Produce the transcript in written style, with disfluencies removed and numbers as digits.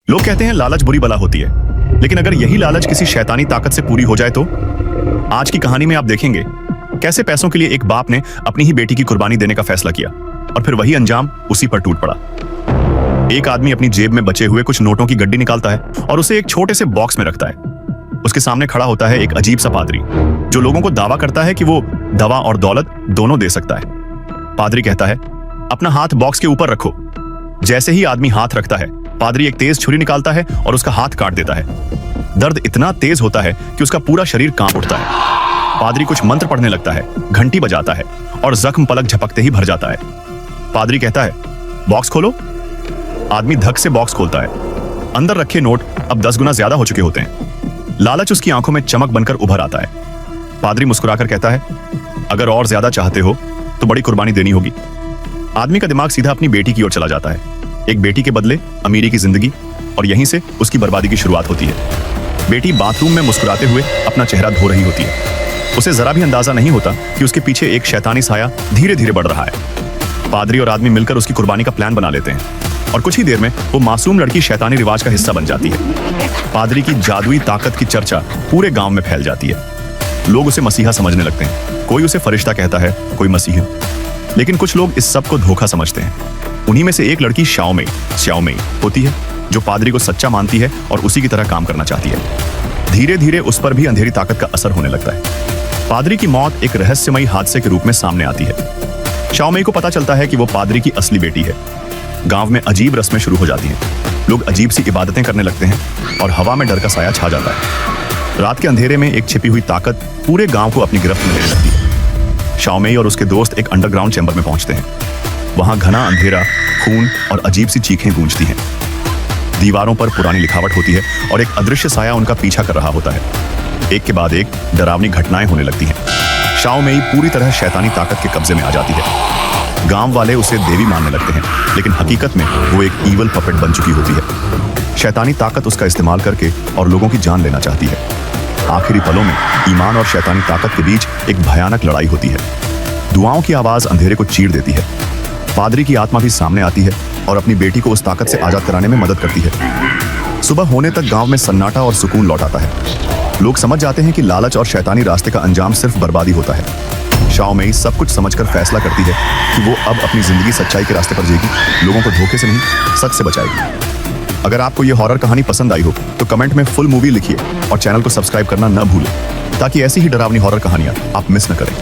लोग कहते हैं लालच बुरी बला होती है, लेकिन अगर यही लालच किसी शैतानी ताकत से पूरी हो जाए तो? आज की कहानी में आप देखेंगे कैसे पैसों के लिए एक बाप ने अपनी ही बेटी की कुर्बानी देने का फैसला किया और फिर वही अंजाम उसी पर टूट पड़ा। एक आदमी अपनी जेब में बचे हुए कुछ नोटों की गड्डी निकालता है और उसे एक छोटे से बॉक्स में रखता है। उसके सामने खड़ा होता है एक अजीब सा पादरी, जो लोगों को दावा करता है कि वो दवा और दौलत दोनों दे सकता है। पादरी कहता है, अपना हाथ बॉक्स के ऊपर रखो। जैसे ही आदमी हाथ रखता है, पादरी एक तेज छुरी निकालता है और उसका हाथ काट देता है। दर्द इतना तेज होता है कि उसका पूरा शरीर कांप उठता है। पादरी कुछ मंत्र पढ़ने लगता है, घंटी बजाता है और जख्म पलक झपकते ही भर जाता है। पादरी कहता है, बॉक्स खोलो। आदमी धक से बॉक्स खोलता है। अंदर रखे नोट अब 10 गुना ज्यादा हो चुके होते हैं। लालच उसकी आंखों में चमक बनकर उभर आता है। पादरी मुस्कुराकर कहता है, अगर और ज्यादा चाहते हो तो बड़ी कुर्बानी देनी होगी। आदमी का दिमाग सीधा अपनी बेटी की ओर चला जाता है। एक बेटी के बदले अमीरी की जिंदगी, और यहीं से उसकी बर्बादी की शुरुआत होती है। बेटी बाथरूम में मुस्कुराते हुए अपना चेहरा धो रही होती है। उसे जरा भी अंदाजा नहीं होता कि उसके पीछे एक शैतानी साया धीरे धीरे बढ़ रहा है। पादरी और आदमी मिलकर उसकी कुर्बानी का प्लान बना लेते हैं और कुछ ही देर में वो मासूम लड़की शैतानी रिवाज का हिस्सा बन जाती है। पादरी की जादुई ताकत की चर्चा पूरे गांव में फैल जाती है। लोग उसे मसीहा समझने लगते हैं। कोई उसे फरिश्ता कहता है, कोई मसीहा। लेकिन कुछ लोग इस सब को धोखा समझते हैं। उन्हीं में से एक लड़की श्याओमेई होती है, जो पादरी को सच्चा मानती है और उसी की तरह काम करना चाहती है। धीरे धीरे उस पर भी अंधेरी ताकत का असर होने लगता है। पादरी की मौत एक रहस्यमयी हादसे के रूप में सामने आती है। श्याओमेई को पता चलता है कि वो पादरी की असली बेटी है। गांव में अजीब रस्में शुरू हो जाती हैं। लोग अजीब सी इबादतें करने लगते हैं और हवा में डर का साया छा जाता है। रात के अंधेरे में एक छिपी हुई ताकत पूरे गांव को अपनी गिरफ्त में लेने लगती है। श्याओमेई और उसके दोस्त एक अंडरग्राउंड चैम्बर में पहुंचते हैं। वहां घना अंधेरा, खून और अजीब सी चीखें गूंजती हैं। दीवारों पर पुरानी लिखावट होती है और एक अदृश्य साया उनका पीछा कर रहा होता है। एक के बाद एक डरावनी घटनाएं होने लगती हैं। श्याओमेई पूरी तरह शैतानी ताकत के कब्जे में आ जाती है। गांव वाले उसे देवी मानने लगते हैं, लेकिन हकीकत में वो एक ईवल पपेट बन चुकी होती है। शैतानी ताकत उसका इस्तेमाल करके और लोगों की जान लेना चाहती है। आखिरी पलों में ईमान और शैतानी ताकत के बीच एक भयानक लड़ाई होती है। दुआओं की आवाज अंधेरे को चीर देती है। पादरी की आत्मा भी सामने आती है और अपनी बेटी को उस ताकत से आजाद कराने में मदद करती है। सुबह होने तक गांव में सन्नाटा और सुकून लौट आता है। लोग समझ जाते हैं कि लालच और शैतानी रास्ते का अंजाम सिर्फ बर्बादी होता है। श्याओमेई सब कुछ समझकर फैसला करती है कि वो अब अपनी जिंदगी सच्चाई के रास्ते पर जिएगी, लोगों को धोखे से नहीं, सच से बचाएगी। अगर आपको ये हॉरर कहानी पसंद आई हो तो कमेंट में फुल मूवी लिखिए और चैनल को सब्सक्राइब करना न भूलें, ताकि ऐसी ही डरावनी हॉरर कहानियां आप मिस न करें।